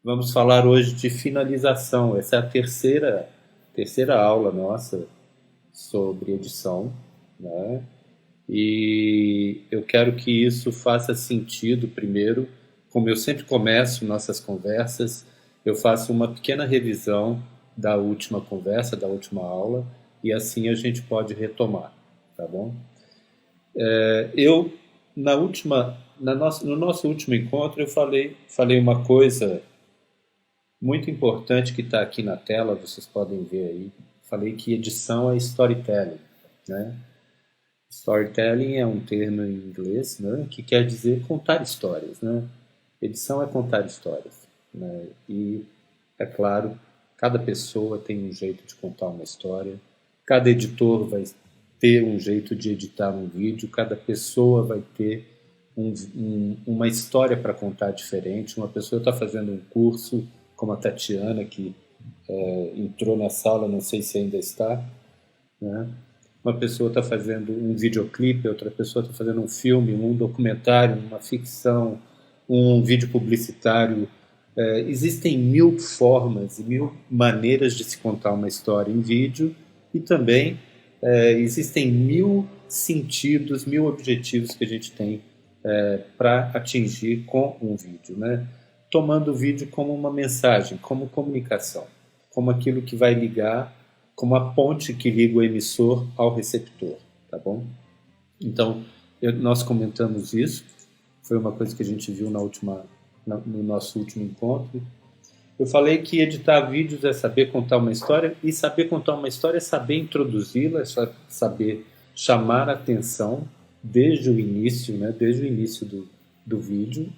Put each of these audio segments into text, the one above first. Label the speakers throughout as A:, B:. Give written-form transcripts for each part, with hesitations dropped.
A: Vamos falar hoje de finalização. Essa é a terceira aula nossa sobre edição, né? E eu quero que isso faça sentido primeiro. Como eu sempre começo nossas conversas, eu faço uma pequena revisão da última conversa, da última aula, e assim a gente pode retomar, tá bom? Eu, no nosso último encontro, eu falei uma coisa muito importante que está aqui na tela, vocês podem ver aí. Falei que edição é storytelling, né? Storytelling é um termo em inglês, né, que quer dizer contar histórias, né? Edição é contar histórias, né? E é claro, cada pessoa tem um jeito de contar uma história, cada editor vai ter um jeito de editar um vídeo, cada pessoa vai ter uma história para contar diferente. Uma pessoa está fazendo um curso, como a Tatiana, que entrou na sala, não sei se ainda está, né? Uma pessoa está fazendo um videoclipe, outra pessoa está fazendo um filme, um documentário, uma ficção, um vídeo publicitário. Existem mil formas e mil maneiras de se contar uma história em vídeo e também existem mil sentidos, mil objetivos que a gente tem para atingir com um vídeo, né? Tomando o vídeo como uma mensagem, como comunicação, como aquilo que vai ligar, como a ponte que liga o emissor ao receptor, tá bom? Então, nós comentamos isso, foi uma coisa que a gente viu no nosso último encontro. Eu falei que editar vídeos é saber contar uma história, e saber contar uma história é saber introduzi-la, é saber chamar a atenção desde o início, né? Desde o início do vídeo.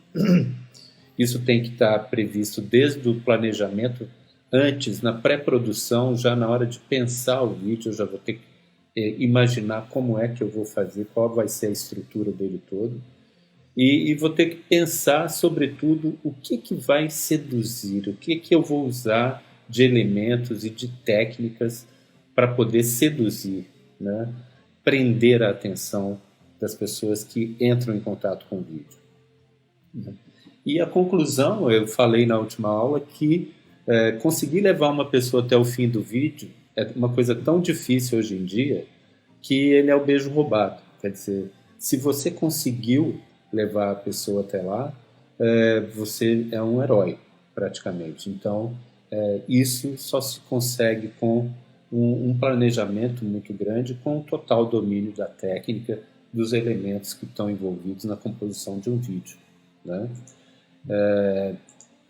A: Isso tem que estar previsto desde o planejamento, antes, na pré-produção, já na hora de pensar o vídeo, eu já vou ter que imaginar como é que eu vou fazer, qual vai ser a estrutura dele todo. E vou ter que pensar, sobretudo, o que vai seduzir, o que eu vou usar de elementos e de técnicas para poder seduzir, né? Prender a atenção das pessoas que entram em contato com o vídeo. E a conclusão, eu falei na última aula, que conseguir levar uma pessoa até o fim do vídeo é uma coisa tão difícil hoje em dia que ele é o beijo roubado. Quer dizer, se você conseguiu levar a pessoa até lá, você é um herói, praticamente. Então, isso só se consegue com um planejamento muito grande, com um total domínio da técnica, dos elementos que estão envolvidos na composição de um vídeo, né?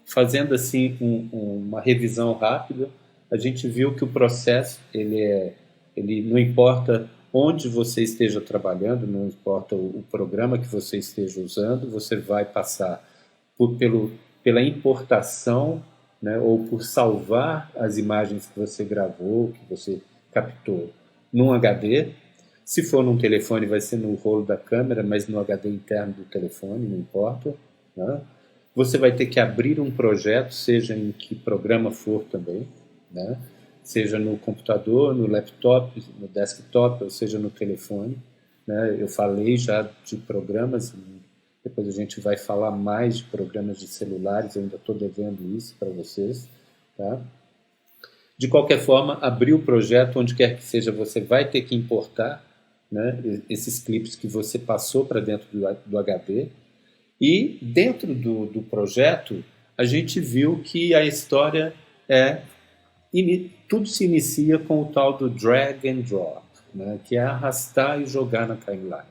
A: Fazendo assim uma revisão rápida, a gente viu que o processo ele não importa onde você esteja trabalhando, não importa o programa que você esteja usando, você vai passar pela importação, né, ou por salvar as imagens que você gravou, que você captou num HD. Se for num telefone, vai ser no rolo da câmera, mas no HD interno do telefone, não importa, né? Você vai ter que abrir um projeto, seja em que programa for também, né? Seja no computador, no laptop, no desktop, ou seja no telefone, né? Eu falei já de programas, depois a gente vai falar mais de programas de celulares, eu ainda estou devendo isso para vocês, tá? De qualquer forma, abrir o projeto, onde quer que seja, você vai ter que importar, né, esses clipes que você passou para dentro do HD. E dentro do projeto, a gente viu que a história tudo se inicia com o tal do drag and drop, né, que é arrastar e jogar na timeline.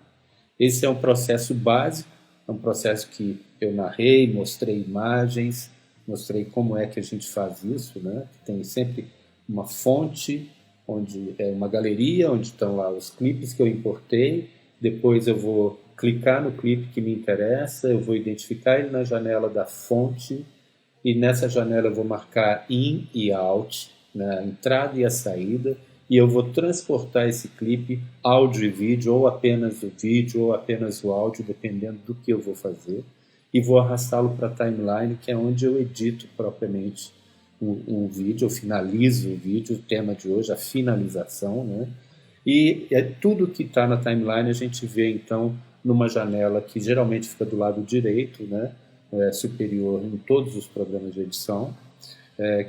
A: Esse é um processo básico, é um processo que eu narrei, mostrei imagens, mostrei como é que a gente faz isso, né? Tem sempre uma fonte, onde é uma galeria, onde estão lá os clipes que eu importei, depois eu vou clicar no clipe que me interessa, eu vou identificar ele na janela da fonte, e nessa janela eu vou marcar in e out, né, a entrada e a saída, e eu vou transportar esse clipe, áudio e vídeo, ou apenas o vídeo, ou apenas o áudio, dependendo do que eu vou fazer, e vou arrastá-lo para a timeline, que é onde eu edito propriamente o vídeo, eu finalizo o vídeo, o tema de hoje, a finalização, né? E tudo que está na timeline a gente vê, então, numa janela que geralmente fica do lado direito, né? superior em todos os programas de edição,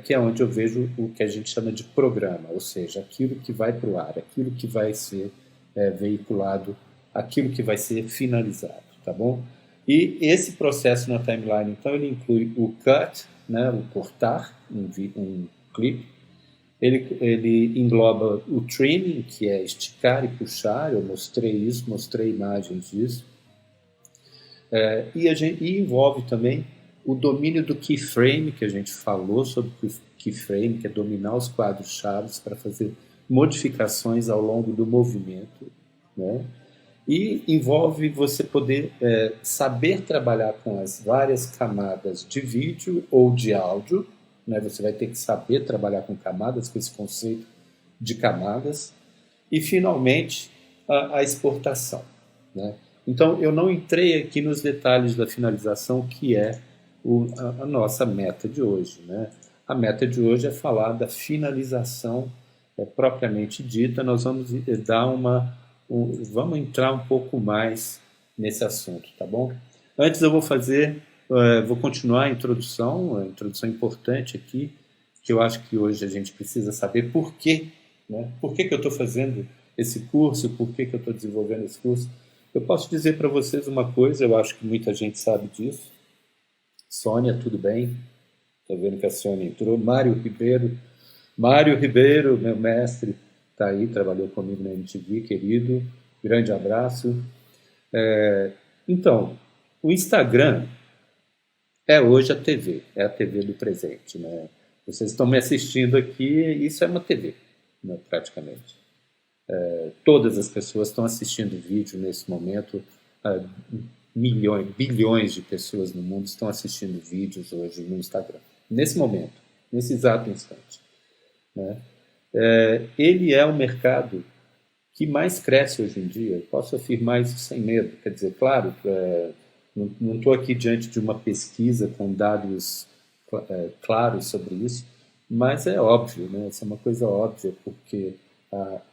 A: que é onde eu vejo o que a gente chama de programa, ou seja, aquilo que vai para o ar, aquilo que vai ser veiculado, aquilo que vai ser finalizado, tá bom? E esse processo na timeline, então, ele inclui o cut, né, o cortar um clipe, ele engloba o trimming, que é esticar e puxar, eu mostrei isso, mostrei imagens disso, e envolve também o domínio do keyframe, que a gente falou sobre o keyframe, que é dominar os quadros-chave para fazer modificações ao longo do movimento, né? E envolve você poder saber trabalhar com as várias camadas de vídeo ou de áudio, né? Você vai ter que saber trabalhar com camadas, com esse conceito de camadas, e finalmente a exportação, né? Então eu não entrei aqui nos detalhes da finalização, que é a nossa meta de hoje, né? A meta de hoje é falar da finalização propriamente dita. Nós vamos dar vamos entrar um pouco mais nesse assunto, tá bom? Antes eu vou continuar a introdução importante aqui, que eu acho que hoje a gente precisa saber por quê, né? Por que eu estou fazendo esse curso, por que eu estou desenvolvendo esse curso. Eu posso dizer para vocês uma coisa, eu acho que muita gente sabe disso. Sônia, tudo bem? Estou vendo que a Sônia entrou. Mário Ribeiro, meu mestre, está aí, trabalhou comigo na MTV, querido. Grande abraço. Então, o Instagram é hoje a TV, é a TV do presente, né? Vocês estão me assistindo aqui, isso é uma TV, né, praticamente. Todas as pessoas estão assistindo vídeo nesse momento, bilhões de pessoas no mundo estão assistindo vídeos hoje no Instagram, nesse momento, nesse exato instante, né? Ele é o mercado que mais cresce hoje em dia, eu posso afirmar isso sem medo. Quer dizer, claro, não estou aqui diante de uma pesquisa com dados claros sobre isso, mas é óbvio, né? Isso é uma coisa óbvia, porque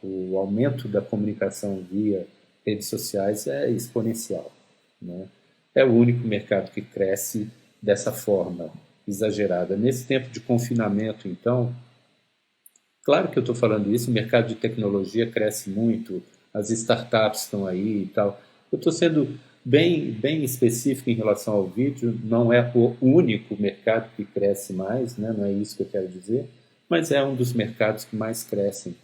A: o aumento da comunicação via redes sociais é exponencial, né? É o único mercado que cresce dessa forma exagerada. Nesse tempo de confinamento, então, claro que eu estou falando isso, o mercado de tecnologia cresce muito, as startups estão aí e tal. Eu estou sendo bem específico em relação ao vídeo, não é o único mercado que cresce mais, né? Não é isso que eu quero dizer, mas é um dos mercados que mais crescem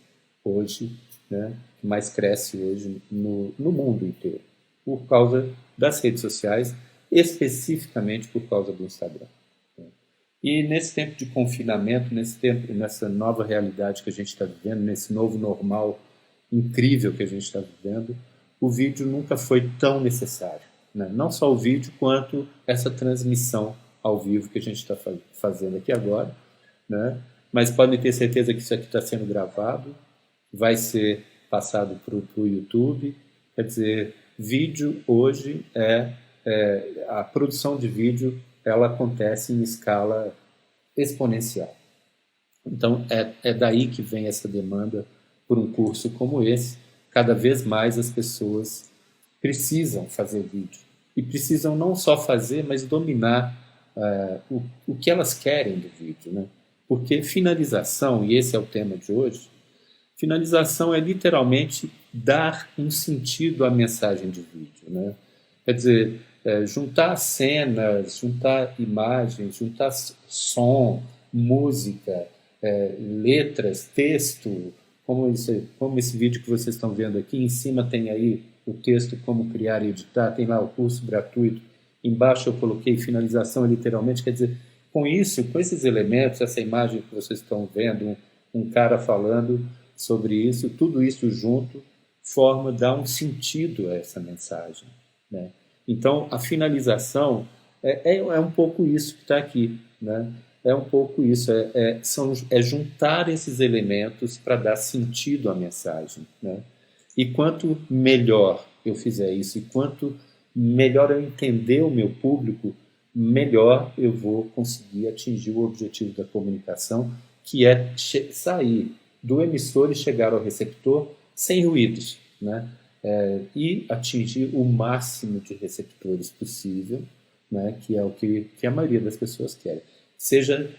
A: hoje, né? Que mais cresce hoje no mundo inteiro, por causa das redes sociais, especificamente por causa do Instagram. E nesse tempo de confinamento, nessa nova realidade que a gente está vivendo, nesse novo normal incrível que a gente está vivendo, o vídeo nunca foi tão necessário, né? Não só o vídeo, quanto essa transmissão ao vivo que a gente está fazendo aqui agora, né? Mas podem ter certeza que isso aqui está sendo gravado, vai ser passado para o YouTube. Quer dizer, vídeo hoje a produção de vídeo, ela acontece em escala exponencial. Então, é daí que vem essa demanda por um curso como esse. Cada vez mais as pessoas precisam fazer vídeo. E precisam não só fazer, mas dominar o que elas querem do vídeo, né? Porque finalização, e esse é o tema de hoje, finalização é literalmente dar um sentido à mensagem de vídeo, né? Quer dizer, juntar cenas, juntar imagens, juntar som, música, letras, texto, como esse vídeo que vocês estão vendo aqui. Em cima tem aí o texto Como Criar e Editar, tem lá o curso gratuito. Embaixo eu coloquei finalização, literalmente, quer dizer, com esses elementos, essa imagem que vocês estão vendo, um cara falando sobre isso, tudo isso junto dá um sentido a essa mensagem, né? Então, a finalização é um pouco isso que está aqui, né? É um pouco isso, é juntar esses elementos para dar sentido à mensagem, né? E quanto melhor eu fizer isso, e quanto melhor eu entender o meu público, melhor eu vou conseguir atingir o objetivo da comunicação, que é sair do emissor e chegar ao receptor sem ruídos, né? E atingir o máximo de receptores possível, né, que é o que a maioria das pessoas quer. Seja,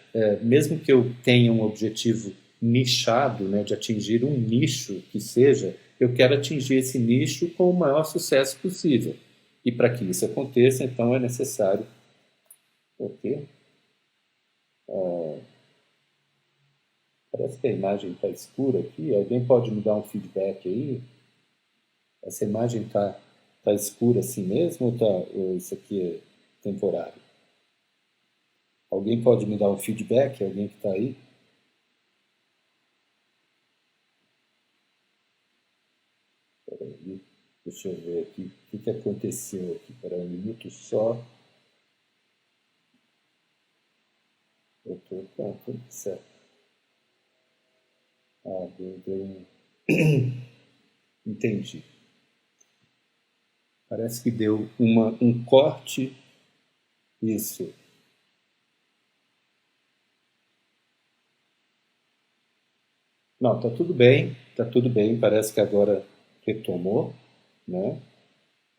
A: mesmo que eu tenha um objetivo nichado, né, de atingir um nicho que seja, eu quero atingir esse nicho com o maior sucesso possível. E para que isso aconteça, então é necessário o quê? Parece que a imagem está escura aqui. Alguém pode me dar um feedback aí? Essa imagem tá escura assim mesmo ou isso aqui é temporário? Alguém pode me dar um feedback? Alguém que está aí? Peraí, deixa eu ver aqui. O que aconteceu aqui? Para um minuto só. Eu estou com tudo certo. Deu um... Entendi. Parece que deu um corte. Isso. Não, tá tudo bem. Parece que agora retomou, né?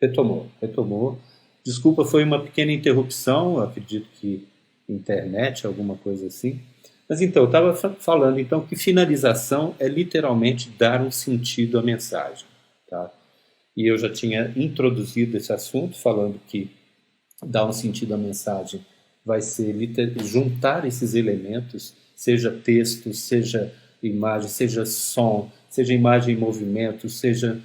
A: Retomou. Desculpa, foi uma pequena interrupção, acredito que internet, alguma coisa assim. Mas então, eu estava falando então que finalização é literalmente dar um sentido à mensagem, tá? E eu já tinha introduzido esse assunto falando que dar um sentido à mensagem vai ser juntar esses elementos, seja texto, seja imagem, seja som, seja imagem em movimento, seja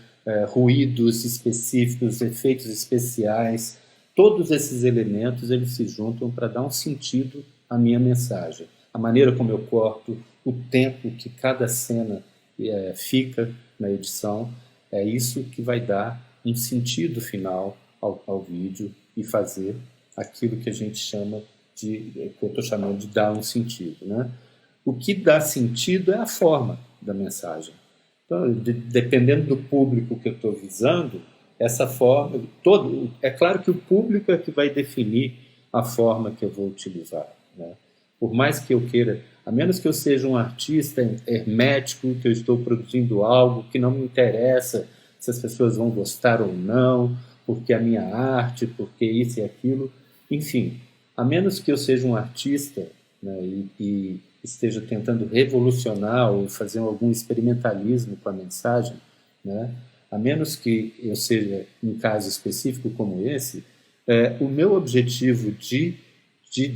A: ruídos específicos, efeitos especiais, todos esses elementos eles se juntam para dar um sentido à minha mensagem. A maneira como eu corto, o tempo que cada cena fica na edição, é isso que vai dar um sentido final ao vídeo e fazer aquilo que a gente chama que eu estou chamando de dar um sentido, né? O que dá sentido é a forma da mensagem. Então, dependendo do público que eu estou visando, essa forma, é claro que o público é que vai definir a forma que eu vou utilizar, né? Por mais que eu queira, a menos que eu seja um artista hermético, que eu estou produzindo algo que não me interessa se as pessoas vão gostar ou não, porque a minha arte, porque isso e aquilo, enfim, a menos que eu seja um artista, né, e esteja tentando revolucionar ou fazer algum experimentalismo com a mensagem, né, a menos que eu seja um caso específico como esse, o meu objetivo de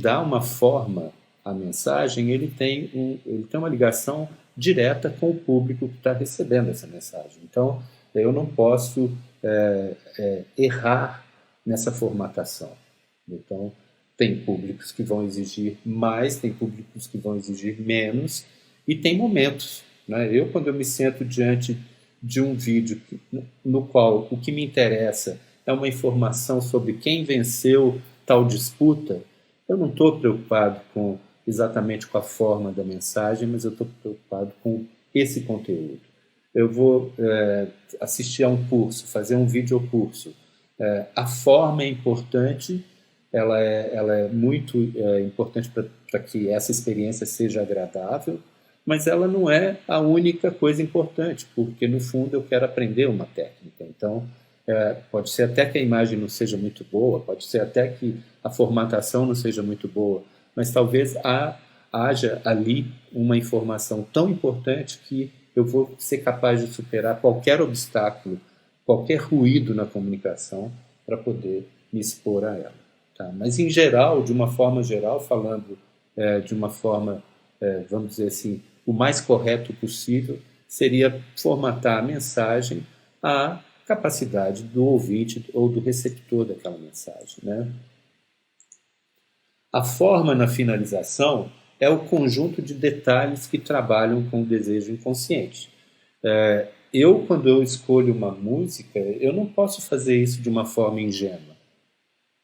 A: dar uma forma à mensagem, ele tem uma ligação direta com o público que está recebendo essa mensagem. Então, eu não posso errar nessa formatação. Então, tem públicos que vão exigir mais, tem públicos que vão exigir menos, e tem momentos, né? Quando eu me sento diante de um vídeo no qual o que me interessa é uma informação sobre quem venceu tal disputa, eu não estou preocupado exatamente com a forma da mensagem, mas eu estou preocupado com esse conteúdo. Eu vou assistir a um curso, fazer um videocurso. A forma é importante, ela é muito importante para que essa experiência seja agradável, mas ela não é a única coisa importante, porque no fundo eu quero aprender uma técnica. Então, pode ser até que a imagem não seja muito boa, pode ser até que a formatação não seja muito boa, mas talvez haja ali uma informação tão importante que eu vou ser capaz de superar qualquer obstáculo, qualquer ruído na comunicação para poder me expor a ela. Tá? Mas, em geral, de uma forma geral, falando de uma forma, vamos dizer assim, o mais correto possível, seria formatar a mensagem à capacidade do ouvinte ou do receptor daquela mensagem, né? A forma na finalização é o conjunto de detalhes que trabalham com o desejo inconsciente. Quando eu escolho uma música, eu não posso fazer isso de uma forma ingênua.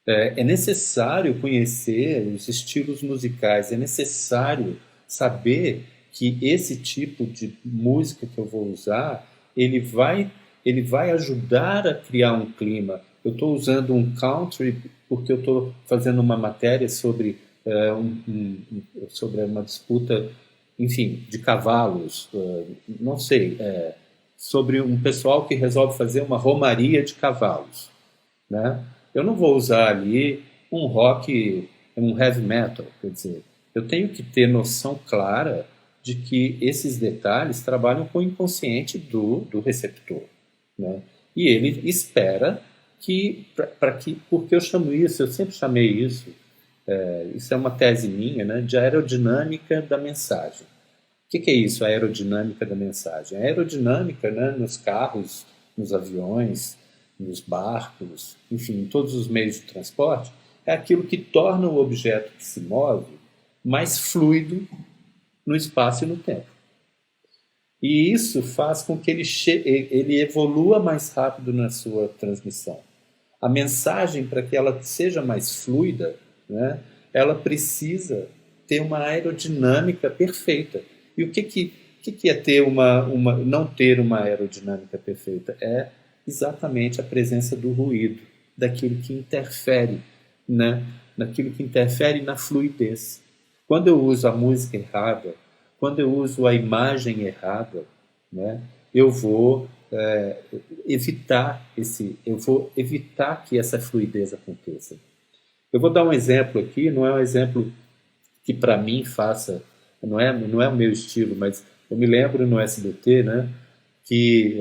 A: É necessário conhecer os estilos musicais, é necessário saber que esse tipo de música que eu vou usar, ele vai ajudar a criar um clima. Eu estou usando um country porque eu estou fazendo uma matéria sobre, sobre uma disputa, enfim, de cavalos, não sei, sobre um pessoal que resolve fazer uma romaria de cavalos, né? Eu não vou usar ali um rock, um heavy metal. Quer dizer, eu tenho que ter noção clara de que esses detalhes trabalham com o inconsciente do receptor, né? E ele espera que, porque eu chamo isso, eu sempre chamei isso, isso é uma tese minha, né, de aerodinâmica da mensagem. O que é isso, a aerodinâmica da mensagem? A aerodinâmica, né, nos carros, nos aviões, nos barcos, enfim, em todos os meios de transporte, é aquilo que torna o objeto que se move mais fluido no espaço e no tempo. E isso faz com que ele evolua mais rápido na sua transmissão. A mensagem, para que ela seja mais fluida, né, ela precisa ter uma aerodinâmica perfeita. E o que é ter não ter uma aerodinâmica perfeita? É exatamente a presença do ruído, daquilo que interfere, né, naquilo que interfere na fluidez. Quando eu uso a música errada, quando eu uso a imagem errada, né, eu vou evitar que essa fluidez aconteça. Eu vou dar um exemplo aqui, não é um exemplo que para mim não é o meu estilo, mas eu me lembro no SBT, né, que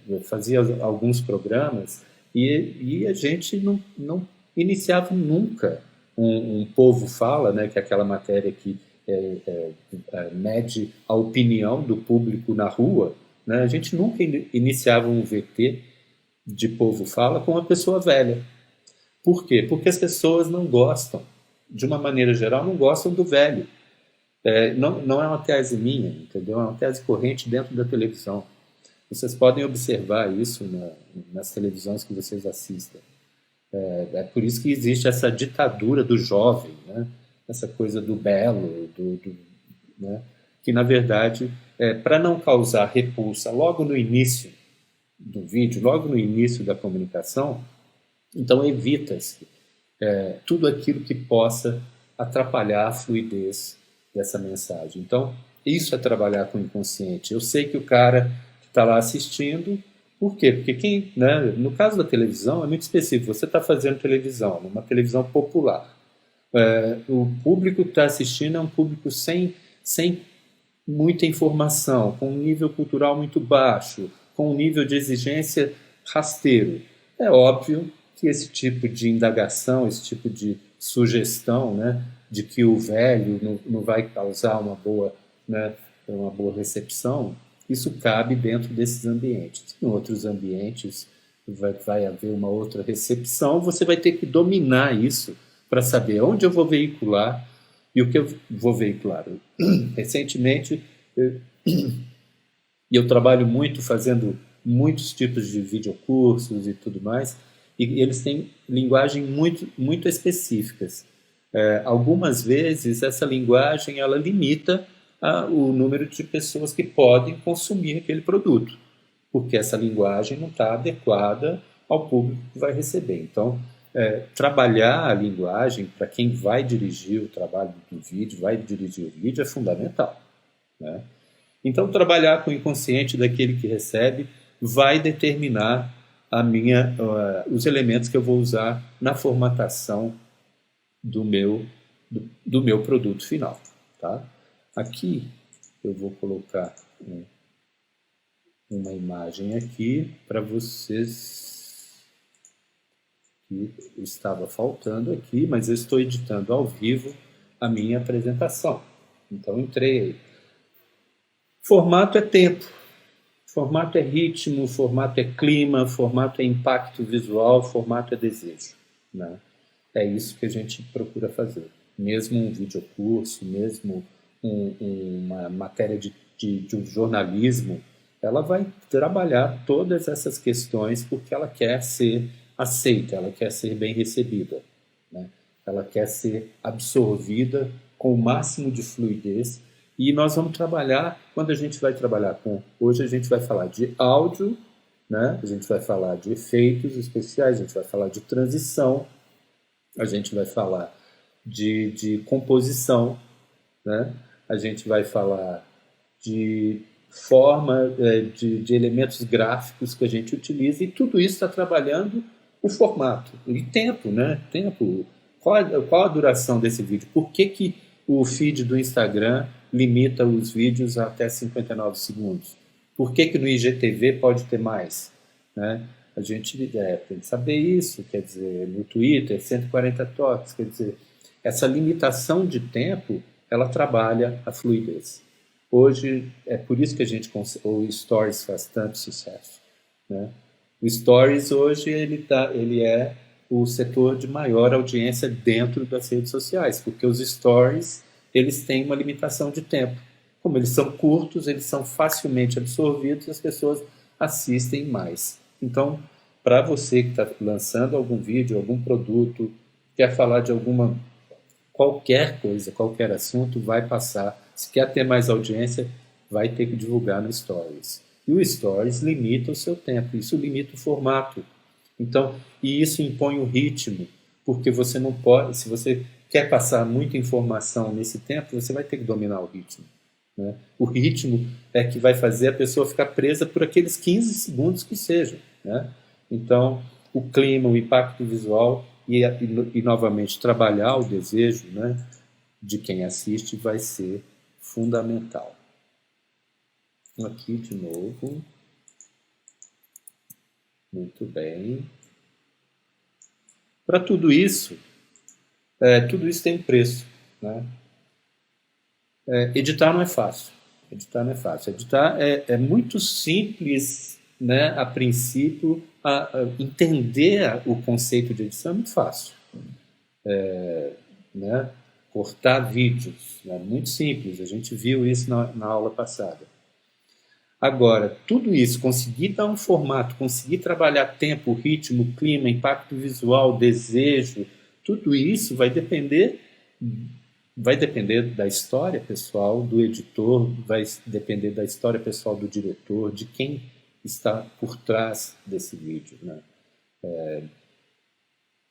A: eu fazia alguns programas e a gente não iniciava nunca um povo fala, né, que é aquela matéria que mede a opinião do público na rua, né? A gente nunca iniciava um VT de povo fala com uma pessoa velha. Por quê? Porque as pessoas não gostam, de uma maneira geral, não gostam do velho. Não é uma tese minha, entendeu? É uma tese corrente dentro da televisão. Vocês podem observar isso nas televisões que vocês assistem. É por isso que existe essa ditadura do jovem, né? Essa coisa do belo, né? Que, na verdade, para não causar repulsa logo no início do vídeo, logo no início da comunicação, então evita-se tudo aquilo que possa atrapalhar a fluidez dessa mensagem. Então, isso é trabalhar com o inconsciente. Eu sei que o cara que está lá assistindo, por quê? Porque né, no caso da televisão é muito específico. Você está fazendo televisão, numa televisão popular. O público que está assistindo é um público sem muita informação, com um nível cultural muito baixo, com um nível de exigência rasteiro. É óbvio que esse tipo de indagação, esse tipo de sugestão, né, de que o velho não vai causar né, uma boa recepção, isso cabe dentro desses ambientes. Em outros ambientes vai haver uma outra recepção, você vai ter que dominar isso para saber onde eu vou veicular e o que eu vou veicular. Recentemente, eu trabalho muito fazendo muitos tipos de videocursos e tudo mais, e eles têm linguagem muito, muito específicas. Algumas vezes essa linguagem ela limita o número de pessoas que podem consumir aquele produto, porque essa linguagem não está adequada ao público que vai receber. Então, trabalhar a linguagem para quem vai dirigir o trabalho do vídeo, vai dirigir o vídeo, é fundamental, né? Então, trabalhar com o inconsciente daquele que recebe vai determinar os elementos que eu vou usar na formatação do meu produto final, tá? Aqui eu vou colocar uma imagem aqui para vocês que estava faltando aqui, mas eu estou editando ao vivo a minha apresentação. Então entrei aí. Formato é tempo, formato é ritmo, formato é clima, formato é impacto visual, formato é desejo, né? É isso que a gente procura fazer. Mesmo um videocurso, mesmo uma matéria de um jornalismo, ela vai trabalhar todas essas questões porque ela quer ser aceita, ela quer ser bem recebida, né? Ela quer ser absorvida com o máximo de fluidez. E nós vamos trabalhar, quando a gente vai trabalhar hoje a gente vai falar de áudio, né? A gente vai falar de efeitos especiais, a gente vai falar de transição, a gente vai falar de composição, né? A gente vai falar de forma, de elementos gráficos que a gente utiliza, e tudo isso está trabalhando o formato. E tempo, né? Tempo. qual a duração desse vídeo? Por que o feed do Instagram limita os vídeos até 59 segundos? Por que no IGTV pode ter mais? Né? A gente tem que saber isso, quer dizer, no Twitter, 140 toques, quer dizer, essa limitação de tempo, ela trabalha a fluidez. Hoje, é por isso que o Stories faz tanto sucesso. Né? O Stories hoje ele é o setor de maior audiência dentro das redes sociais, porque os Stories eles têm uma limitação de tempo. Como eles são curtos, eles são facilmente absorvidos e as pessoas assistem mais. Então, para você que está lançando algum vídeo, algum produto, quer falar de qualquer coisa, qualquer assunto, vai passar. Se quer ter mais audiência, vai ter que divulgar no Stories. E o Stories limita o seu tempo, isso limita o formato. Então, e isso impõe o ritmo, porque você não pode, se você quer passar muita informação nesse tempo, você vai ter que dominar o ritmo. Né? O ritmo é que vai fazer a pessoa ficar presa por aqueles 15 segundos que sejam. Né? Então, o clima, o impacto visual e novamente, trabalhar o desejo, né, de quem assiste vai ser fundamental. Aqui de novo. Muito bem. Para tudo isso tem um preço. Né? Editar não é fácil. Editar é muito simples, né, a princípio. Entender o conceito de edição é muito fácil. Né? Cortar vídeos é muito simples. A gente viu isso na aula passada. Agora, tudo isso, conseguir dar um formato, conseguir trabalhar tempo, ritmo, clima, impacto visual, desejo, tudo isso vai depender da história pessoal do editor, vai depender da história pessoal do diretor, de quem está por trás desse vídeo. Né?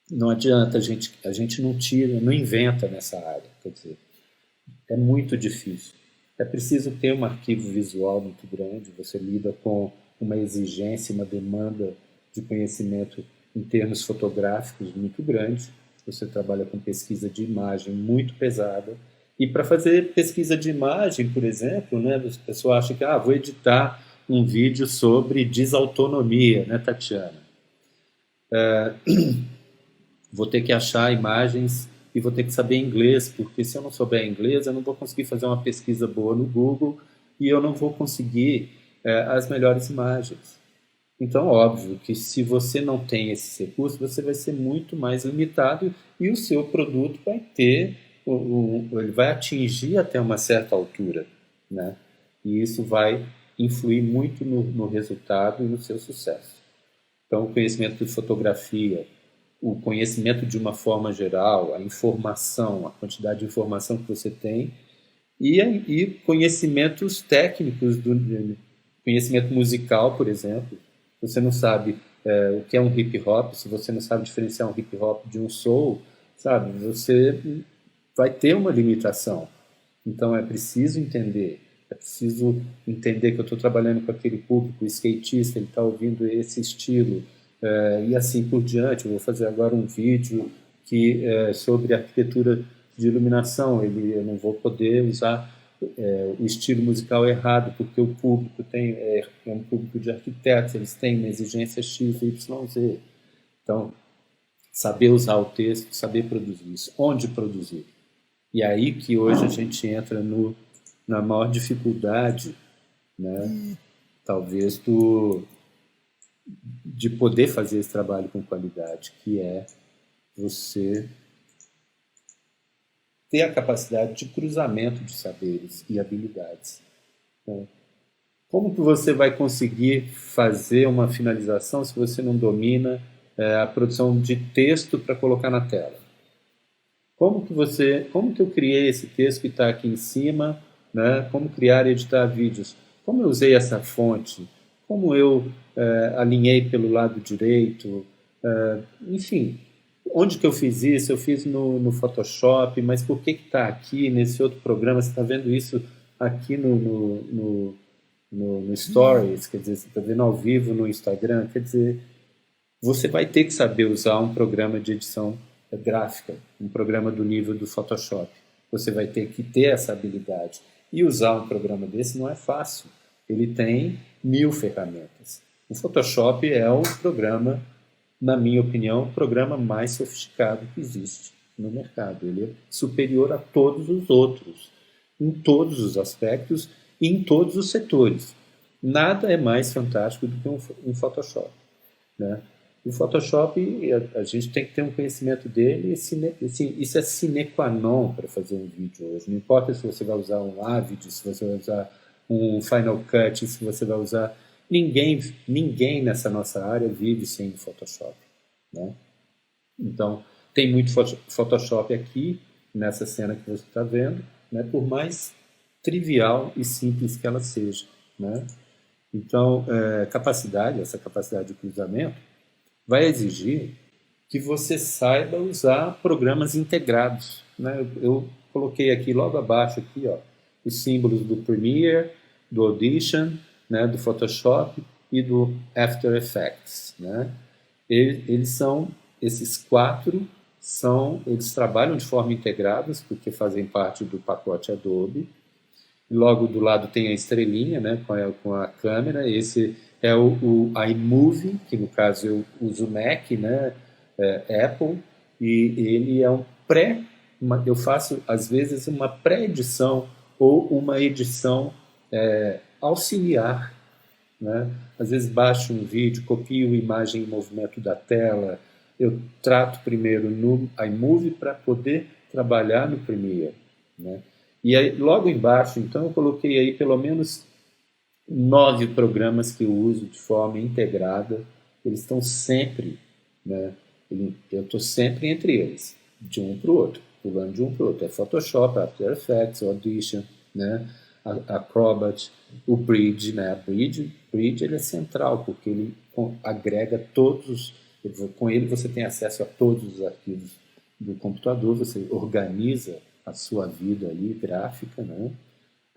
A: Não adianta, a gente não inventa nessa área, quer dizer, é muito difícil. É preciso ter um arquivo visual muito grande, você lida com uma exigência, uma demanda de conhecimento em termos fotográficos muito grande, você trabalha com pesquisa de imagem muito pesada, e para fazer pesquisa de imagem, por exemplo, né, a pessoa acha que vou editar um vídeo sobre desautonomia, né, Tatiana? Vou ter que achar imagens e vou ter que saber inglês, porque se eu não souber inglês, eu não vou conseguir fazer uma pesquisa boa no Google e eu não vou conseguir as melhores imagens. Então, óbvio que se você não tem esses recursos, você vai ser muito mais limitado e o seu produto vai ele vai atingir até uma certa altura, né? E isso vai influir muito no resultado e no seu sucesso. Então, o conhecimento de fotografia, o conhecimento de uma forma geral, a informação, a quantidade de informação que você tem e conhecimentos técnicos, conhecimento musical, por exemplo. Você não sabe o que é um hip hop, se você não sabe diferenciar um hip hop de um soul, sabe? Você vai ter uma limitação. Então é preciso entender que eu estou trabalhando com aquele público, o skatista, ele está ouvindo esse estilo, e assim por diante. Eu vou fazer agora um vídeo sobre arquitetura de iluminação. Eu não vou poder usar o estilo musical errado, porque o público é um público de arquitetos, eles têm uma exigência X, Y, Z. Então, saber usar o texto, saber produzir isso, onde produzir. E aí que hoje a gente entra na maior dificuldade, né, talvez de poder fazer esse trabalho com qualidade, que é você ter a capacidade de cruzamento de saberes e habilidades. Então, como que você vai conseguir fazer uma finalização se você não domina a produção de texto para colocar na tela? Como que eu criei esse texto que está aqui em cima, né? Como criar e editar vídeos? Como eu usei essa fonte? Como eu alinhei pelo lado direito? Enfim, onde que eu fiz isso? Eu fiz no Photoshop, mas por que está aqui nesse outro programa? Você está vendo isso aqui no Stories, quer dizer, você está vendo ao vivo no Instagram, quer dizer, você vai ter que saber usar um programa de edição gráfica, um programa do nível do Photoshop. Você vai ter que ter essa habilidade. E usar um programa desse não é fácil. Ele tem 1000 ferramentas. O Photoshop é o programa, na minha opinião, o programa mais sofisticado que existe no mercado. Ele é superior a todos os outros, em todos os aspectos e em todos os setores. Nada é mais fantástico do que um Photoshop, né? O Photoshop, a gente tem que ter um conhecimento dele, isso é sine qua non para fazer um vídeo hoje. Não importa se você vai usar um Avid, se você vai usar um Final Cut, se você vai usar... Ninguém nessa nossa área vive sem Photoshop, né? Então, tem muito Photoshop aqui, nessa cena que você está vendo, né? Por mais trivial e simples que ela seja, né? Então, essa capacidade de cruzamento, vai exigir que você saiba usar programas integrados, né? Eu coloquei aqui logo abaixo aqui, ó, os símbolos do Premiere, do Audition, né, do Photoshop e do After Effects, né? Esses quatro eles trabalham de forma integradas porque fazem parte do pacote Adobe. Logo do lado tem a estrelinha, né, com a câmera. Esse é o iMovie, que no caso eu uso Mac, né, Apple, e ele é eu faço às vezes uma pré-edição ou uma edição auxiliar, né? Às vezes baixo um vídeo, copio a imagem em movimento da tela, eu trato primeiro no iMovie para poder trabalhar no Premiere, né? E aí, logo embaixo, então, eu coloquei aí pelo menos 9 programas que eu uso de forma integrada. Eles estão sempre, né? Eu estou sempre entre eles, de um para o outro, pulando de um para o outro. É Photoshop, After Effects, Audition, né? Acrobat, o Bridge, né? Bridge ele é central, porque ele agrega com ele você tem acesso a todos os arquivos do computador, você organiza a sua vida ali, gráfica, né?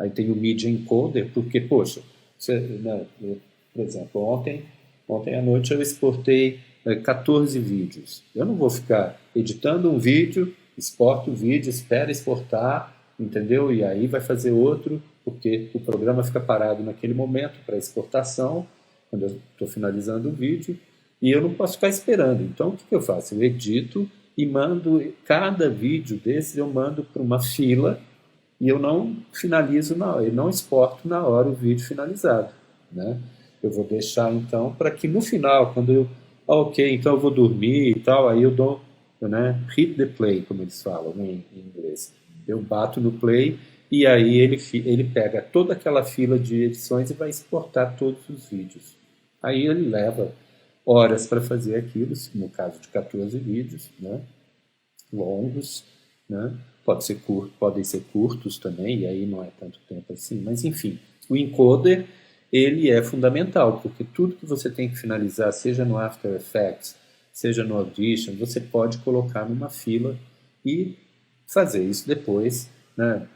A: Aí tem o Media Encoder, porque, poxa, por exemplo, ontem à noite eu exportei 14 vídeos. Eu não vou ficar editando um vídeo, exporto o vídeo, espera exportar, entendeu? E aí vai fazer outro, porque o programa fica parado naquele momento para exportação, quando eu estou finalizando o vídeo, e eu não posso ficar esperando. Então, o que eu faço? Eu edito e mando, cada vídeo desses eu mando para uma fila e eu não finalizo na hora, eu não exporto na hora o vídeo finalizado, né? Eu vou deixar então para que no final, quando ok, então eu vou dormir e tal, aí eu dou, né, hit the play, como eles falam, né, em inglês. Eu bato no play e aí ele pega toda aquela fila de edições e vai exportar todos os vídeos. Aí ele leva horas para fazer aquilo, no caso de 14 vídeos, né, longos, né? Podem ser curtos também, e aí não é tanto tempo assim, mas enfim, o encoder ele é fundamental, porque tudo que você tem que finalizar, seja no After Effects, seja no Audition, você pode colocar numa fila e fazer isso depois, né?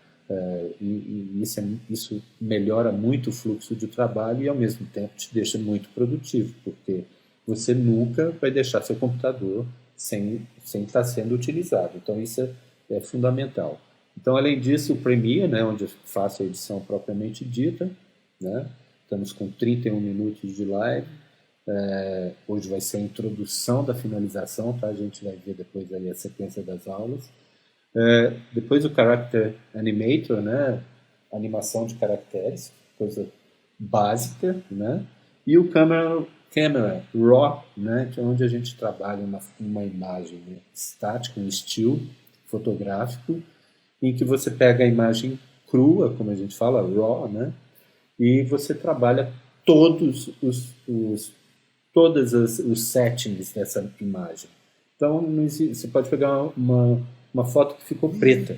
A: E isso melhora muito o fluxo de trabalho e ao mesmo tempo te deixa muito produtivo, porque você nunca vai deixar seu computador sem estar sendo utilizado. Então isso é fundamental. Então, além disso, o Premiere, né, onde eu faço a edição propriamente dita, né? Estamos com 31 minutos de live. Hoje vai ser a introdução da finalização, tá? A gente vai ver depois aí a sequência das aulas. Depois o Character Animator, né? Animação de caracteres, coisa básica, né? E o Camera Raw, né? Que é onde a gente trabalha uma imagem, né, estática, um still fotográfico, em que você pega a imagem crua, como a gente fala, raw, né? E você trabalha todos os settings dessa imagem. Então, você pode pegar uma foto que ficou preta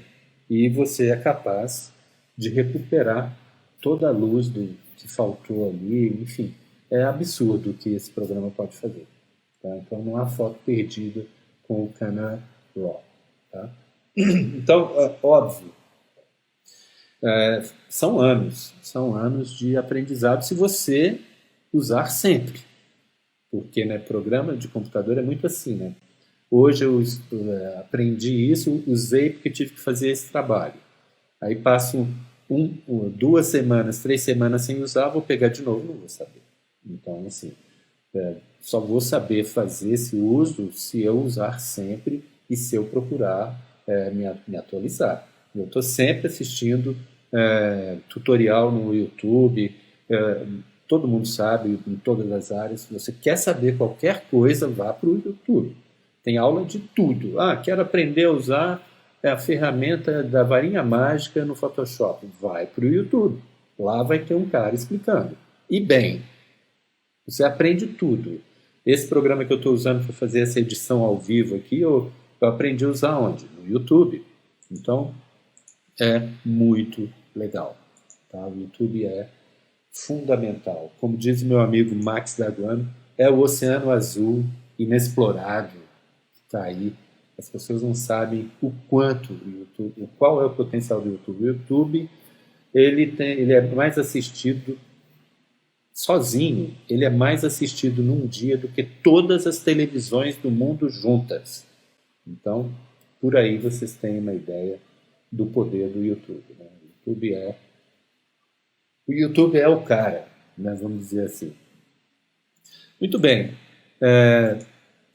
A: e você é capaz de recuperar toda a luz que faltou ali, enfim. É absurdo o que esse programa pode fazer. Tá? Então, não há foto perdida com o Camera Raw. Tá? Então, óbvio, são anos de aprendizado se você usar sempre. Porque, né, programa de computador é muito assim, né? Hoje eu aprendi isso, usei porque tive que fazer esse trabalho. Aí passo 2 semanas, 3 semanas sem usar, vou pegar de novo, não vou saber. Então, assim, só vou saber fazer esse uso se eu usar sempre e se eu procurar me atualizar. Eu estou sempre assistindo tutorial no YouTube, todo mundo sabe, em todas as áreas. Se você quer saber qualquer coisa, vá para o YouTube. Tem aula de tudo. Quero aprender a usar a ferramenta da varinha mágica no Photoshop. Vai para o YouTube. Lá vai ter um cara explicando. E bem, você aprende tudo. Esse programa que eu estou usando para fazer essa edição ao vivo aqui, eu aprendi a usar onde? No YouTube. Então, é muito legal. Tá? O YouTube é fundamental. Como diz meu amigo Max Daguano, é o oceano azul inexplorado que está aí. As pessoas não sabem o quanto o YouTube, qual é o potencial do YouTube. O YouTube ele é mais assistido sozinho, ele é mais assistido num dia do que todas as televisões do mundo juntas. Então, por aí vocês têm uma ideia do poder do YouTube. Né? O YouTube é o cara, né? Vamos dizer assim. Muito bem.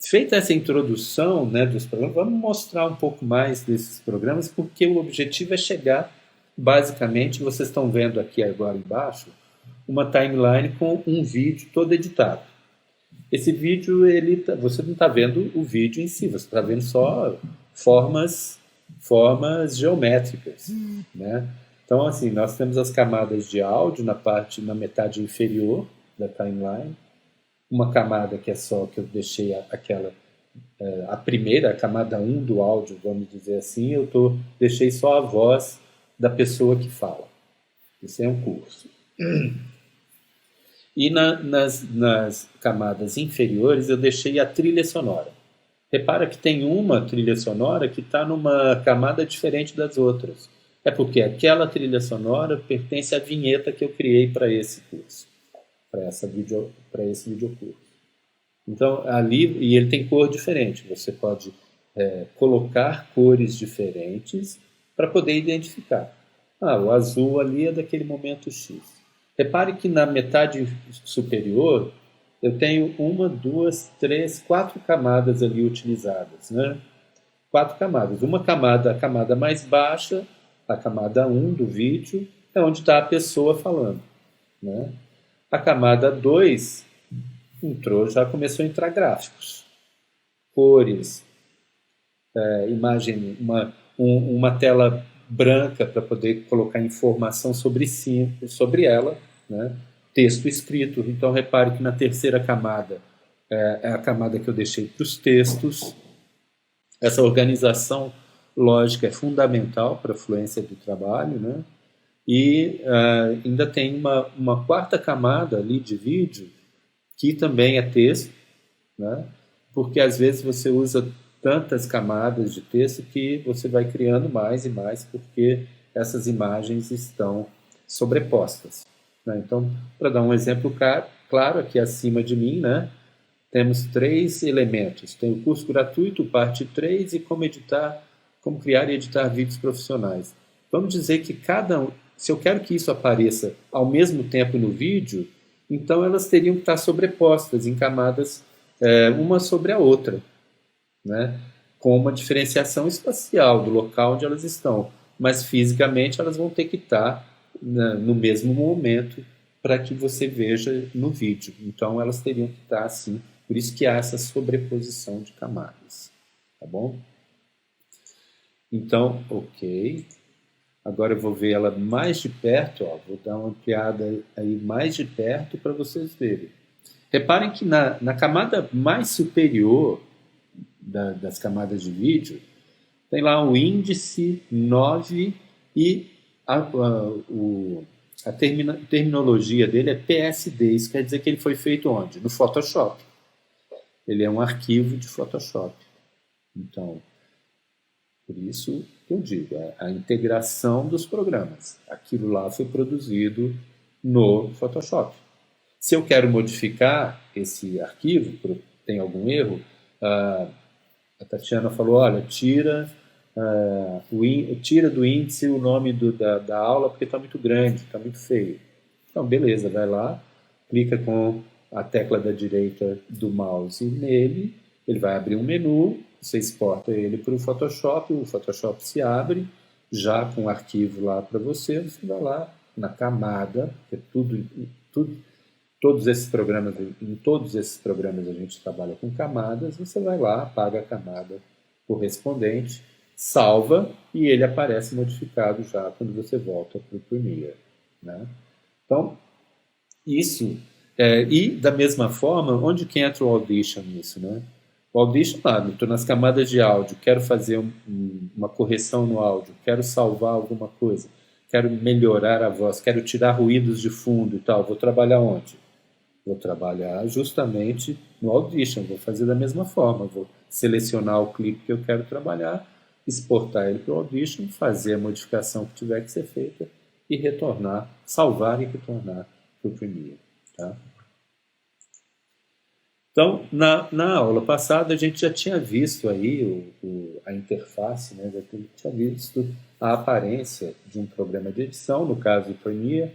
A: Feita essa introdução, né, dos programas, vamos mostrar um pouco mais desses programas, porque o objetivo é chegar, basicamente, vocês estão vendo aqui agora embaixo, uma timeline com um vídeo todo editado. Esse vídeo, você não está vendo o vídeo em si, você está vendo só formas geométricas, né? Então, assim, nós temos as camadas de áudio na metade inferior da timeline, uma camada que é só que eu deixei a primeira, a camada 1 do áudio, vamos dizer assim, deixei só a voz da pessoa que fala. Isso é um curso. E nas camadas inferiores eu deixei a trilha sonora. Repara que tem uma trilha sonora que está numa camada diferente das outras. É porque aquela trilha sonora pertence à vinheta que eu criei para esse curso, para esse videocurso. Então, ali, e ele tem cor diferente. Você pode colocar cores diferentes para poder identificar. O azul ali é daquele momento X. Repare que na metade superior eu tenho 1, 2, 3, 4 camadas ali utilizadas, né? 4 camadas. Uma camada, a camada mais baixa, a camada 1 do vídeo, é onde está a pessoa falando, né? A camada 2 já começou a entrar gráficos, cores, imagem, uma tela branca para poder colocar informação sobre ela, né? Texto escrito. Então, repare que na terceira camada é a camada que eu deixei para os textos. Essa organização lógica é fundamental para a fluência do trabalho, né? E ainda tem uma quarta camada ali de vídeo, que também é texto, né? Porque às vezes você usa tantas camadas de texto que você vai criando mais e mais, porque essas imagens estão sobrepostas, né? Então, para dar um exemplo claro, aqui acima de mim, né, temos 3 elementos. Tem o curso gratuito, parte 3, e como criar e editar vídeos profissionais. Vamos dizer que se eu quero que isso apareça ao mesmo tempo no vídeo, então elas teriam que estar sobrepostas em camadas uma sobre a outra, né? Com uma diferenciação espacial do local onde elas estão, mas fisicamente elas vão ter que estar no mesmo momento para que você veja no vídeo. Então elas teriam que estar assim, por isso que há essa sobreposição de camadas, tá bom? Então, ok. Agora eu vou ver ela mais de perto, vou dar uma ampliada aí mais de perto para vocês verem. Reparem que na camada mais superior das camadas de vídeo, tem lá o índice 9 e a terminologia dele é PSD. Isso quer dizer que ele foi feito onde? No Photoshop. Ele é um arquivo de Photoshop. Então, por isso que eu digo, a integração dos programas. Aquilo lá foi produzido no Photoshop. Se eu quero modificar esse arquivo, tem algum erro, A Tatiana falou, olha, tira do índice o nome da aula porque está muito grande, está muito feio. Então, beleza, vai lá, clica com a tecla da direita do mouse nele, ele vai abrir um menu, você exporta ele para o Photoshop se abre, já com o arquivo lá para você, você vai lá na camada, que é tudo, em todos esses programas a gente trabalha com camadas, você vai lá, apaga a camada correspondente, salva e ele aparece modificado já quando você volta para o Premiere. Né? Então, isso, e da mesma forma, onde que entra o Audition nisso? Né? O Audition, estou nas camadas de áudio, quero fazer uma correção no áudio, quero salvar alguma coisa, quero melhorar a voz, quero tirar ruídos de fundo e tal, vou trabalhar onde? Vou trabalhar justamente no Audition, vou fazer da mesma forma, vou selecionar o clipe que eu quero trabalhar, exportar ele para o Audition, fazer a modificação que tiver que ser feita e retornar, salvar e retornar para o Premiere. Tá? Então, na aula passada, a gente já tinha visto aí a interface, né? Já tinha visto a aparência de um programa de edição, no caso o Premiere,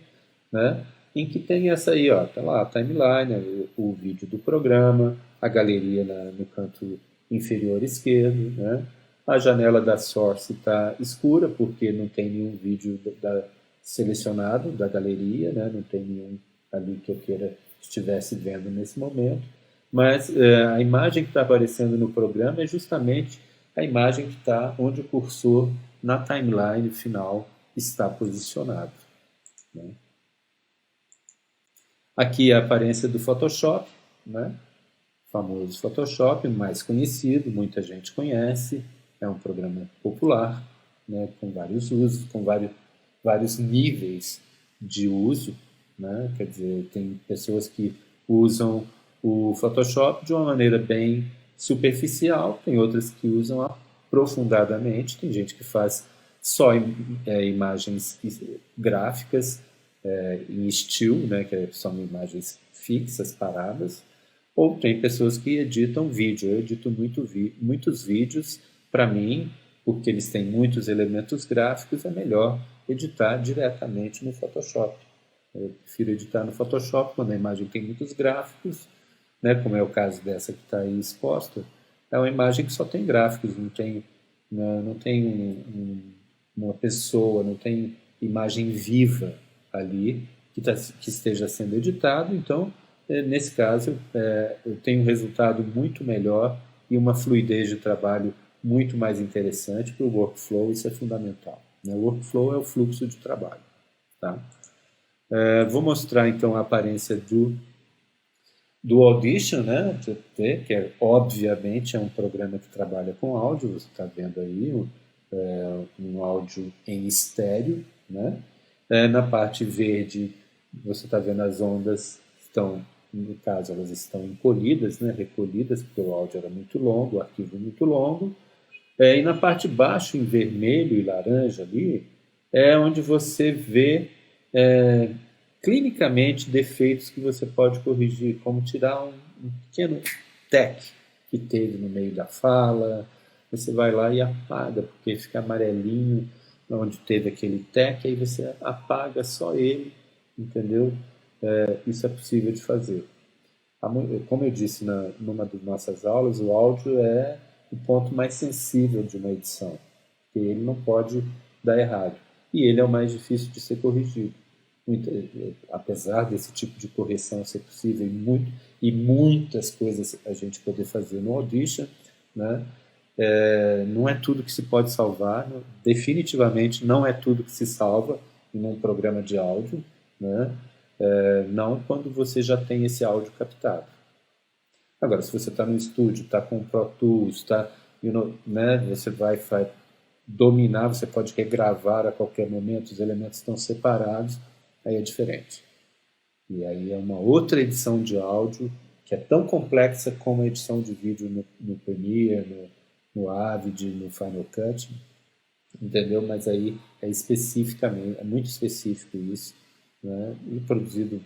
A: né? Em que tem essa aí, ó, tá lá a timeline, o vídeo do programa, a galeria no canto inferior esquerdo, né? A janela da source está escura porque não tem nenhum vídeo selecionado da galeria, né? Não tem nenhum ali que eu queira que estivesse vendo nesse momento. Mas a imagem que está aparecendo no programa é justamente a imagem que está onde o cursor na timeline final está posicionado. Né? Aqui a aparência do Photoshop, né? O famoso Photoshop, mais conhecido, muita gente conhece, é um programa popular, né? Com vários usos, com vários níveis de uso. Né? Quer dizer, tem pessoas que usam o Photoshop de uma maneira bem superficial, tem outras que usam aprofundadamente, tem gente que faz só imagens gráficas em still, né, que são imagens fixas, paradas, ou tem pessoas que editam vídeo. Eu edito muitos vídeos, para mim, porque eles têm muitos elementos gráficos, é melhor editar diretamente no Photoshop. Eu prefiro editar no Photoshop quando a imagem tem muitos gráficos, né, como é o caso dessa que está aí exposta, é uma imagem que só tem gráficos, não tem uma pessoa, não tem imagem viva ali que esteja sendo editado. Então, nesse caso, eu tenho um resultado muito melhor e uma fluidez de trabalho muito mais interessante para o workflow. Isso é fundamental. Né? O workflow é o fluxo de trabalho. Tá? Vou mostrar então a aparência do Audition, né? Que obviamente é um programa que trabalha com áudio. Você está vendo aí um áudio em estéreo, né? Na parte verde você está vendo as ondas estão, no caso, elas estão encolhidas, né? Recolhidas, porque o áudio era muito longo, o arquivo muito longo. E na parte de baixo, em vermelho e laranja ali, é onde você vê clinicamente defeitos que você pode corrigir, como tirar um pequeno tech que teve no meio da fala. Você vai lá e apaga, porque fica amarelinho onde teve aquele tech, aí você apaga só ele, entendeu? Isso é possível de fazer. Como eu disse numa das nossas aulas, o áudio é o ponto mais sensível de uma edição, porque ele não pode dar errado. E ele é o mais difícil de ser corrigido. Apesar desse tipo de correção ser possível e muitas coisas a gente poder fazer no Audition, né? Não é tudo que se pode salvar, definitivamente não é tudo que se salva em um programa de áudio, né? Não quando você já tem esse áudio captado. Agora, se você está no estúdio, está com o Pro Tools, né? Você vai dominar, você pode regravar a qualquer momento, os elementos estão separados, aí é diferente. E aí é uma outra edição de áudio que é tão complexa como a edição de vídeo no Premiere, no Avid, no Final Cut, entendeu? Mas aí é muito específico isso, né? E produzido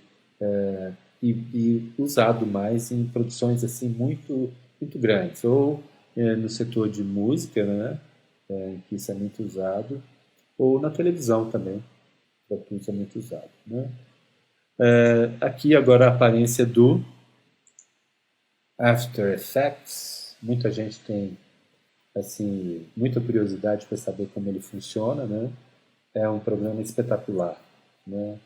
A: e usado mais em produções assim muito grandes, ou no setor de música, né? Que isso é muito usado, ou na televisão também, que isso é muito usado, né? Aqui agora a aparência do After Effects. Muita gente tem assim, muita curiosidade para saber como ele funciona, né? É um programa espetacular, né?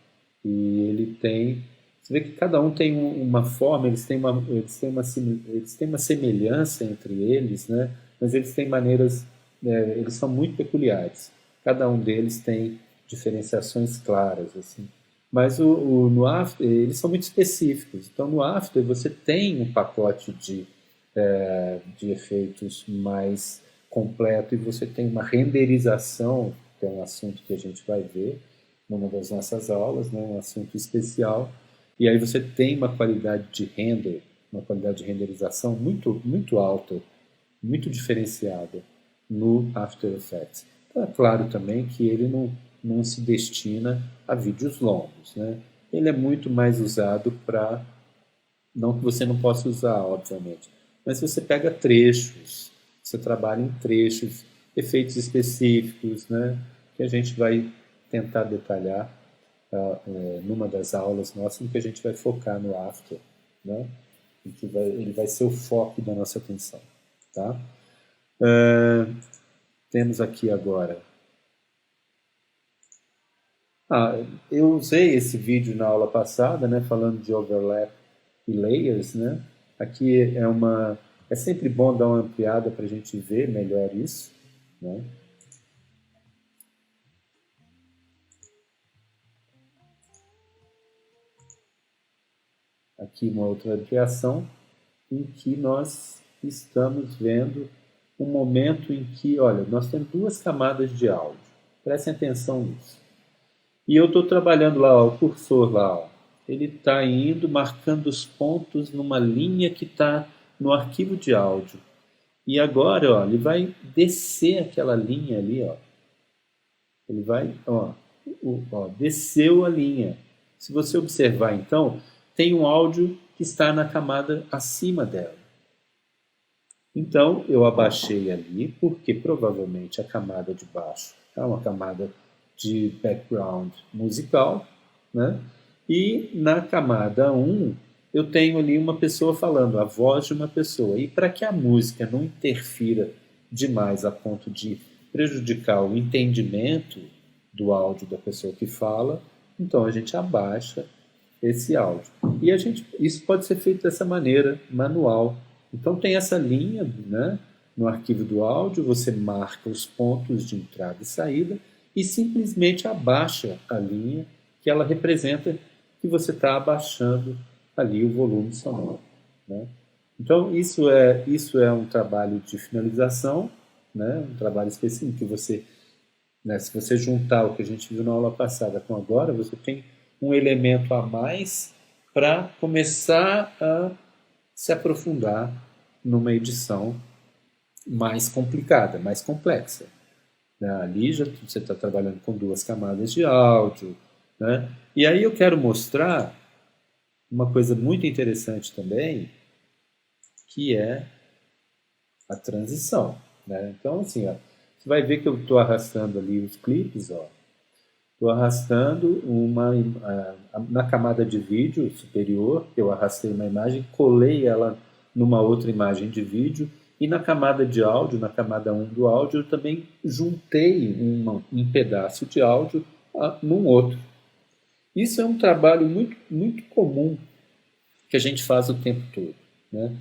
A: E ele tem, você vê que cada um tem uma forma, eles têm uma semelhança entre eles, né? Mas eles têm maneiras, eles são muito peculiares. Cada um deles tem diferenciações claras, assim. Mas no After, eles são muito específicos. Então, no After, você tem um pacote de efeitos mais completo e você tem uma renderização, que é um assunto que a gente vai ver numa das nossas aulas, né, um assunto especial, e aí você tem uma qualidade de render, uma qualidade de renderização muito, muito alta, muito diferenciada no After Effects. Então, é claro também que ele não se destina a vídeos longos, né? Ele é muito mais usado para, não que você não possa usar, obviamente, mas você pega trechos, você trabalha em trechos, efeitos específicos, né, que a gente vai tentar detalhar numa das aulas nossas, em que a gente vai focar no After, né, ele vai ser o foco da nossa atenção. Tá? Temos aqui agora... eu usei esse vídeo na aula passada, né, falando de overlap e layers, né? Aqui é sempre bom dar uma ampliada para a gente ver melhor isso, né? Aqui uma outra ampliação em que nós estamos vendo um momento em que, olha, nós temos duas camadas de áudio. Prestem atenção nisso. E eu estou trabalhando lá, ó, o cursor lá, ó. Ele está indo, marcando os pontos numa linha que está no arquivo de áudio. E agora, ó, ele vai descer aquela linha ali, ó. Ele vai, desceu a linha. Se você observar, então, tem um áudio que está na camada acima dela. Então, eu abaixei ali, porque provavelmente a camada de baixo é uma camada de background musical, né? E na camada 1, eu tenho ali uma pessoa falando, a voz de uma pessoa. E para que a música não interfira demais a ponto de prejudicar o entendimento do áudio da pessoa que fala, então a gente abaixa esse áudio. E isso pode ser feito dessa maneira, manual. Então tem essa linha, né, no arquivo do áudio, você marca os pontos de entrada e saída e simplesmente abaixa a linha que ela representa que você está abaixando ali o volume sonoro, né? Então isso é um trabalho de finalização, né, um trabalho específico que você, né, se você juntar o que a gente viu na aula passada com agora, você tem um elemento a mais para começar a se aprofundar numa edição mais complicada, mais complexa. Ali já você está trabalhando com duas camadas de áudio, né? E aí eu quero mostrar uma coisa muito interessante também, que é a transição, né? Então, assim, ó, você vai ver que eu estou arrastando ali os clipes, ó. Estou arrastando na camada de vídeo superior, eu arrastei uma imagem, colei ela numa outra imagem de vídeo, e na camada de áudio, na camada 1 do áudio, eu também juntei um pedaço de áudio num outro. Isso é um trabalho muito, muito comum que a gente faz o tempo todo, né?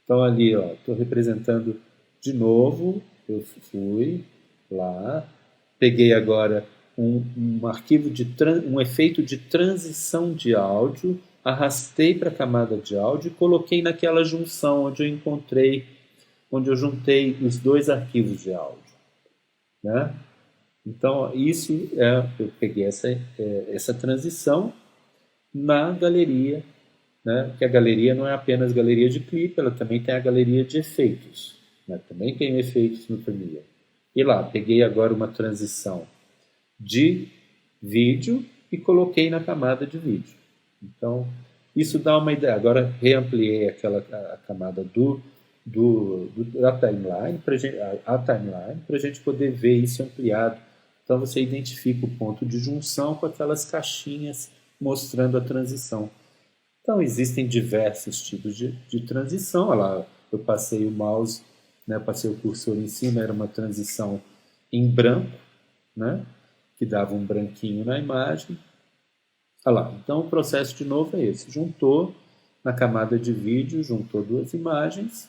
A: Então ali, ó, estou representando de novo, eu fui lá, peguei agora um arquivo um efeito de transição de áudio, arrastei para a camada de áudio e coloquei naquela junção onde eu juntei os dois arquivos de áudio, né? Então eu peguei essa transição na galeria, né? Que a galeria não é apenas galeria de clipe, ela também tem a galeria de efeitos, né? Também tem efeitos no Premiere. E lá, peguei agora uma transição de vídeo e coloquei na camada de vídeo. Então, isso dá uma ideia. Agora reampliei a camada da timeline, a timeline, para a gente poder ver isso ampliado. Então você identifica o ponto de junção com aquelas caixinhas mostrando a transição. Então existem diversos tipos de transição. Olha lá, eu passei o mouse, né, passei o cursor em cima, era uma transição em branco, né, que dava um branquinho na imagem. Olha lá, então o processo de novo é esse. Juntou na camada de vídeo, juntou duas imagens,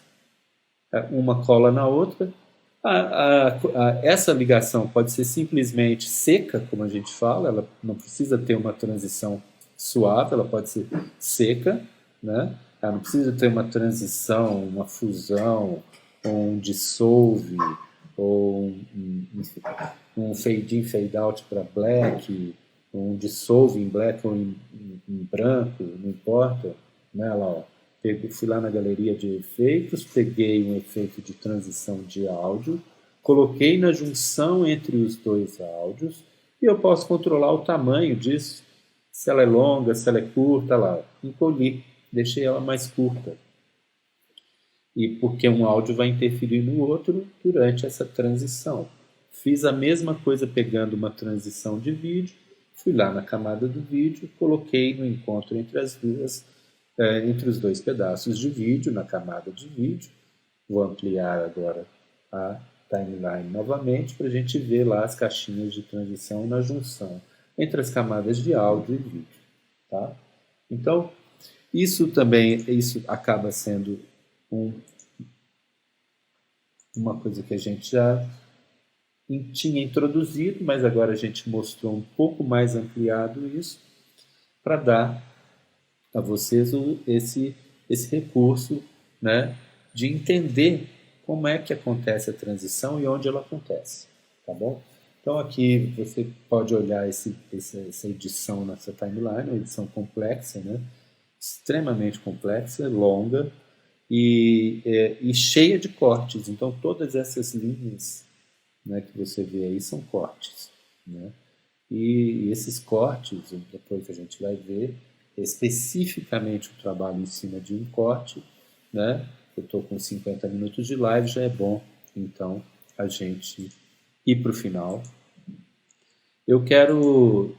A: uma cola na outra. Essa ligação pode ser simplesmente seca, como a gente fala, ela não precisa ter uma transição suave, ela pode ser seca, né? Ela não precisa ter uma transição, uma fusão, ou um dissolve, ou um fade in, fade out para black, um dissolve em black ou em branco, não importa, né? Lá, ó. Fui lá na galeria de efeitos, peguei um efeito de transição de áudio, coloquei na junção entre os dois áudios e eu posso controlar o tamanho disso, se ela é longa, se ela é curta, lá, encolhi, deixei ela mais curta. E porque um áudio vai interferir no outro durante essa transição. Fiz a mesma coisa pegando uma transição de vídeo, fui lá na camada do vídeo, coloquei no encontro entre as duas, entre os dois pedaços de vídeo, na camada de vídeo. Vou ampliar agora a timeline novamente para a gente ver lá as caixinhas de transição na junção entre as camadas de áudio e vídeo. Tá? Então, isso acaba sendo uma coisa que a gente já tinha introduzido, mas agora a gente mostrou um pouco mais ampliado isso para dar a vocês esse recurso, né, de entender como é que acontece a transição e onde ela acontece, tá bom? Então aqui você pode olhar essa edição nessa timeline, uma edição complexa, né, extremamente complexa, longa e cheia de cortes. Então todas essas linhas, né, que você vê aí são cortes, né? E esses cortes, depois a gente vai ver especificamente o trabalho em cima de um corte, né? Eu estou com 50 minutos de live, já é bom, então, a gente ir para o final. Eu quero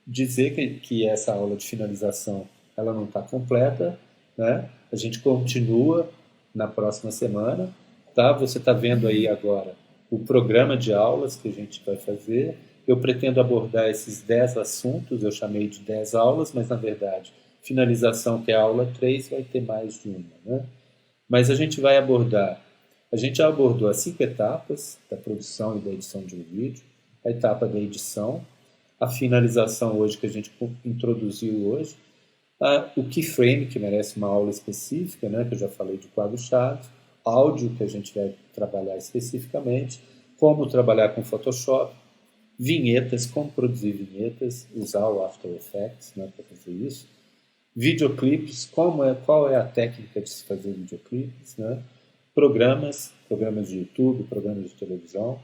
A: dizer que essa aula de finalização ela não está completa, né? A gente continua na próxima semana, tá? Você está vendo aí agora o programa de aulas que a gente vai fazer. Eu pretendo abordar esses 10 assuntos, eu chamei de 10 aulas, mas na verdade, finalização, que é a aula 3, vai ter mais de uma, né? Mas a gente já abordou as 5 etapas da produção e da edição de um vídeo, a etapa da edição, a finalização hoje que a gente introduziu hoje, o keyframe, que merece uma aula específica, né, que eu já falei de quadro-chave, áudio, que a gente vai trabalhar especificamente, como trabalhar com Photoshop, vinhetas, como produzir vinhetas, usar o After Effects, né, para fazer isso, videoclipes, qual é a técnica de se fazer videoclipes, né, programas de YouTube, programas de televisão,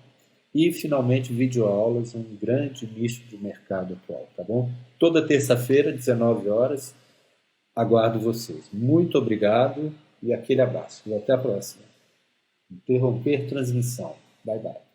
A: e finalmente videoaulas, um grande nicho de mercado atual, tá bom? Toda terça-feira, 19 horas, aguardo vocês. Muito obrigado e aquele abraço. E até a próxima. Interromper transmissão. Bye, bye.